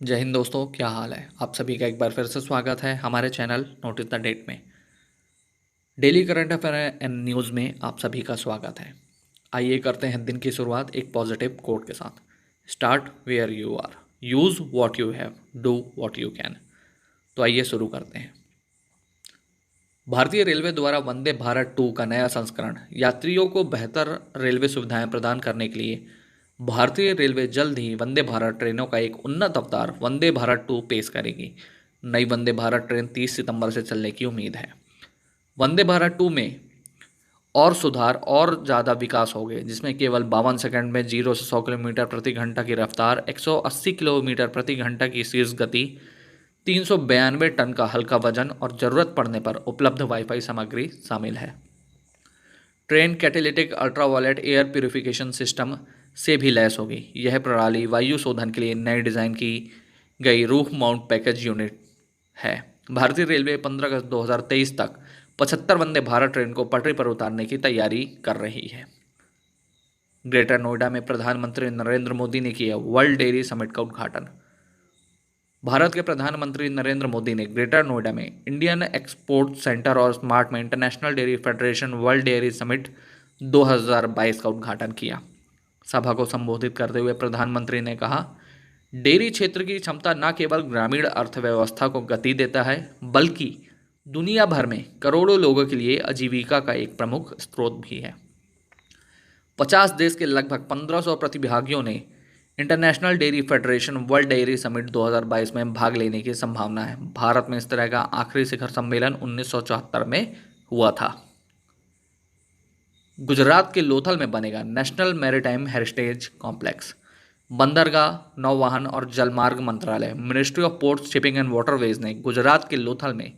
जय हिंद दोस्तों, क्या हाल है। आप सभी का एक बार फिर से स्वागत है हमारे चैनल नोटिस द डेट में। Daily current affair and news में आप सभी का स्वागत है। आइए करते हैं दिन की शुरुआत एक पॉजिटिव कोट के साथ। Start where you are, use what you have, do what you can. तो आइए शुरू करते हैं। भारतीय रेलवे द्वारा वंदे भारत 2 का नया संस्करण यात्रियों को बेहतर रेलवे सुविधाएं प्रदान करने के लिए भारतीय रेलवे जल्द ही वंदे भारत ट्रेनों का एक उन्नत अवतार वंदे भारत 2 पेश करेगी। नई वंदे भारत ट्रेन 30 सितंबर से चलने की उम्मीद है। वंदे भारत 2 में और सुधार और ज़्यादा विकास हो गए, जिसमें केवल 52 सेकंड में 0 से 100 किलोमीटर प्रति घंटा की रफ्तार, 180 किलोमीटर प्रति घंटा की शीर्ष गति, 392 टन का हल्का वजन और ज़रूरत पड़ने पर उपलब्ध वाईफाई सामग्री शामिल है। Train catalytic ultraviolet air purification system से भी लैस होगी। यह प्रणाली वायु शोधन के लिए नए डिज़ाइन की गई रूफ माउंट पैकेज यूनिट है। भारतीय रेलवे 15 अगस्त 2023 तक 75 वंदे भारत ट्रेन को पटरी पर उतारने की तैयारी कर रही है। ग्रेटर नोएडा में प्रधानमंत्री नरेंद्र मोदी ने किया वर्ल्ड डेयरी समिट का उद्घाटन। भारत के प्रधानमंत्री नरेंद्र मोदी ने ग्रेटर नोएडा में इंडियन एक्सपोर्ट सेंटर और स्मार्ट में international dairy federation world dairy summit 2022 का उद्घाटन किया। सभा को संबोधित करते हुए प्रधानमंत्री ने कहा, डेयरी क्षेत्र की क्षमता न केवल ग्रामीण अर्थव्यवस्था को गति देता है, बल्कि दुनिया भर में करोड़ों लोगों के लिए आजीविका का एक प्रमुख स्रोत भी है। 50 देश के लगभग 1500 प्रतिभागियों ने international dairy federation world dairy summit 2022 में भाग लेने की संभावना है। भारत में इस तरह का आखिरी शिखर सम्मेलन 1974 में हुआ था। गुजरात के लोथल में बनेगा नेशनल मैरीटाइम हेरिटेज कॉम्प्लेक्स। बंदरगाह, नौवहन और जलमार्ग मंत्रालय, ministry of ports, shipping and waterways ने गुजरात के लोथल में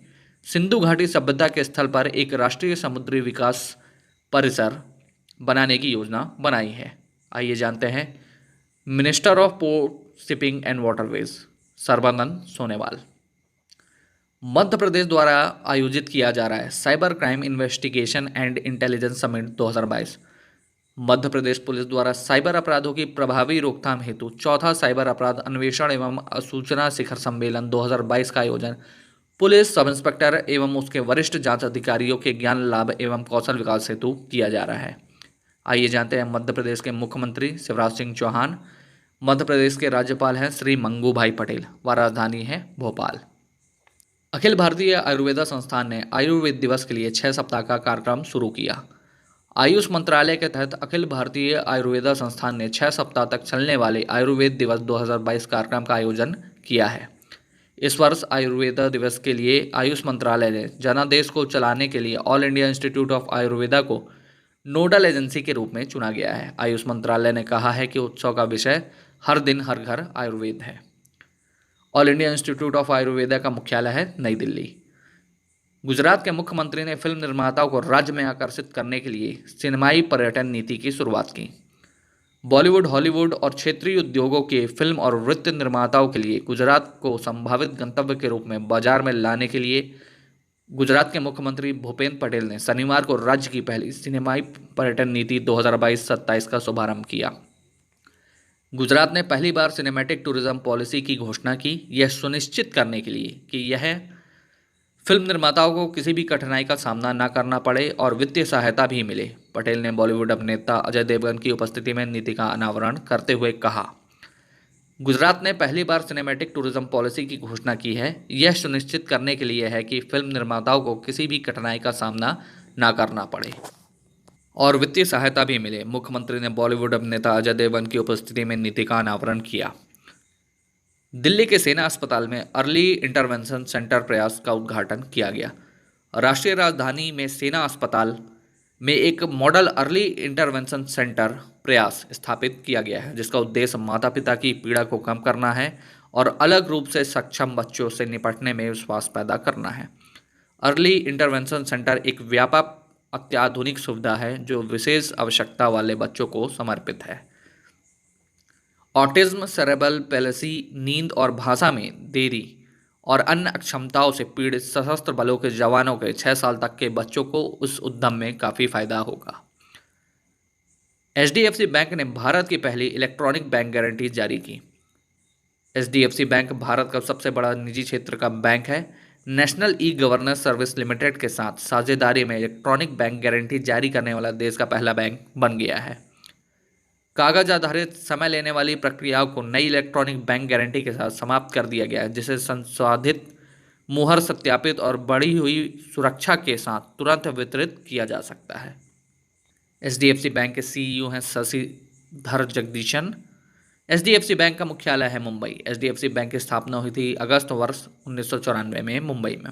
सिंधु घाटी सभ्यता के स्थल पर एक राष्ट्रीय समुद्री विकास परिसर बनाने की योजना बनाई है। आइए जानते हैं minister of port, shipping and waterways Sarbananda Sonowal. Madhya Pradesh द्वारा आयोजित किया जा रहा है cyber crime investigation and intelligence summit 2022। Madhya Pradesh police द्वारा साइबर अपराधों की प्रभावी रोकथाम हेतु चौथा साइबर अपराध अन्वेषण एवं सूचना शिखर सम्मेलन 2022 का आयोजन पुलिस सब इंस्पेक्टर एवं उसके वरिष्ठ जांच अधिकारियों के ज्ञान लाभ एवं कौशल विकास हेतु किया जा रहा है। आइए जानते हैं मध्य प्रदेश के मुख्यमंत्री शिवराज सिंह चौहान। मध्य प्रदेश के राज्यपाल हैं श्री मंगू भाई पटेल व राजधानी है भोपाल। अखिल भारतीय आयुर्वेदा संस्थान ने आयुर्वेद दिवस के लिए 6 सप्ताह का कार्यक्रम शुरू किया। आयुष मंत्रालय के तहत अखिल भारतीय आयुर्वेदा संस्थान ने 6 सप्ताह तक चलने वाले आयुर्वेद दिवस 2022 कार्यक्रम का आयोजन किया है। इस वर्ष आयुर्वेदा दिवस के लिए आयुष मंत्रालय ने जनादेश को चलाने के लिए all India institute of Ayurveda को नोडल एजेंसी के रूप में चुना गया है। आयुष मंत्रालय ने कहा है कि उत्सव का विषय हर दिन हर घर आयुर्वेद है। All India institute of Ayurveda का मुख्यालय है नई दिल्ली। गुजरात के मुख्यमंत्री ने फिल्म निर्माताओं को राज्य में आकर्षित करने के लिए सिनेमाई पर्यटन नीति की शुरुआत की। बॉलीवुड, हॉलीवुड और क्षेत्रीय उद्योगों के फिल्म और वृत्त निर्माताओं के लिए गुजरात को संभावित गंतव्य के रूप में बाजार में लाने के लिए गुजरात के मुख्यमंत्री भूपेंद्र पटेल ने शनिवार को राज्य की पहली सिनेमाई पर्यटन नीति 2022-27 का शुभारंभ किया। गुजरात ने पहली बार सिनेमैटिक टूरिज्म पॉलिसी की घोषणा की, यह सुनिश्चित करने के लिए कि यह फिल्म निर्माताओं को किसी भी कठिनाई का सामना न करना पड़े और वित्तीय सहायता भी मिले। पटेल ने बॉलीवुड अभिनेता अजय देवगन की उपस्थिति में नीति का अनावरण करते हुए कहा, गुजरात ने पहली बार सिनेमैटिक टूरिज्म पॉलिसी की घोषणा की है, यह सुनिश्चित करने के लिए है कि फिल्म निर्माताओं को किसी भी कठिनाई का सामना न करना पड़े और वित्तीय सहायता भी मिले। मुख्यमंत्री ने बॉलीवुड अभिनेता अजय देवगन की उपस्थिति में नीति का अनावरण किया। दिल्ली के सेना अस्पताल में अर्ली इंटरवेंशन सेंटर प्रयास का उद्घाटन किया गया। राष्ट्रीय राजधानी में सेना अस्पताल में एक मॉडल अर्ली इंटरवेंशन सेंटर प्रयास स्थापित किया गया है, जिसका उद्देश्य माता पिता की पीड़ा को कम करना है और अलग रूप से सक्षम बच्चों से निपटने में विश्वास पैदा करना है। अर्ली इंटरवेंशन सेंटर एक व्यापक अत्याधुनिक सुविधा है जो विशेष आवश्यकता वाले बच्चों को समर्पित है। ऑटिज्म, सेरेब्रल पैलेसी, नींद और भाषा में देरी और अन्य अक्षमताओं से पीड़ित सशस्त्र बलों के जवानों के 6 साल तक के बच्चों को उस उद्यम में काफ़ी फायदा होगा। एचडीएफसी बैंक ने भारत की पहली इलेक्ट्रॉनिक बैंक गारंटी जारी की। एचडीएफसी बैंक भारत का सबसे बड़ा निजी क्षेत्र का बैंक है। National e governance service limited के साथ साझेदारी में इलेक्ट्रॉनिक बैंक गारंटी जारी करने वाला देश का पहला बैंक बन गया है। कागज आधारित समय लेने वाली प्रक्रियाओं को नई इलेक्ट्रॉनिक बैंक गारंटी के साथ समाप्त कर दिया गया है, जिसे संशोधित मुहर सत्यापित और बढ़ी हुई सुरक्षा के साथ तुरंत वितरित किया जा सकता है। एचडीएफसी बैंक के सीईओ हैं शशिधर जगदीशन। एचडीएफसी बैंक का मुख्यालय है मुंबई। एचडीएफसी बैंक की स्थापना हुई थी अगस्त वर्ष 1994 में मुंबई में।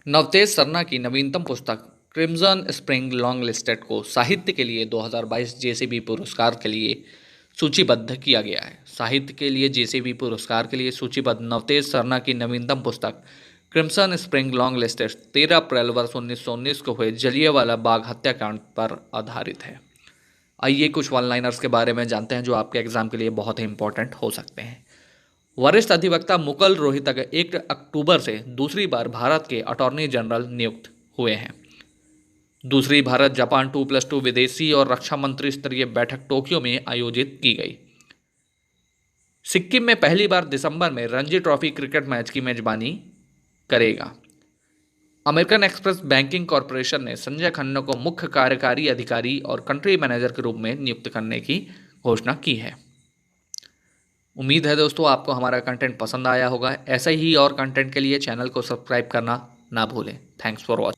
नवतेज सरना की नवीनतम पुस्तक क्रिम्सन स्प्रिंग लॉन्ग लिस्टेड को साहित्य के लिए 2022 जेसीबी पुरस्कार के लिए सूचीबद्ध किया गया है। साहित्य के लिए जेसीबी पुरस्कार के लिए सूचीबद्ध नवतेज सरना की नवीनतम पुस्तक क्रिम्सन स्प्रिंग लॉन्ग लिस्टेड 13 अप्रैल वर्ष 1919 को हुए जलियांवाला बाग हत्याकांड पर आधारित है। आइए कुछ वन लाइनर्स के बारे में जानते हैं जो आपके एग्जाम के लिए बहुत ही इंपॉर्टेंट हो सकते हैं। वरिष्ठ अधिवक्ता मुकुल रोहतगी 1 अक्टूबर से दूसरी बार भारत के अटॉर्नी जनरल नियुक्त हुए हैं। दूसरी भारत जापान 2+2 विदेशी और रक्षा मंत्री स्तरीय बैठक टोक्यो में आयोजित की गई। सिक्किम में पहली बार दिसंबर में रणजी ट्रॉफी क्रिकेट मैच की मेजबानी करेगा। अमेरिकन एक्सप्रेस बैंकिंग कॉरपोरेशन ने संजय खन्ना को मुख्य कार्यकारी अधिकारी और कंट्री मैनेजर के रूप में नियुक्त करने की घोषणा की है। उम्मीद है दोस्तों आपको हमारा कंटेंट पसंद आया होगा। ऐसे ही और कंटेंट के लिए चैनल को सब्सक्राइब करना ना भूलें। Thanks for watching.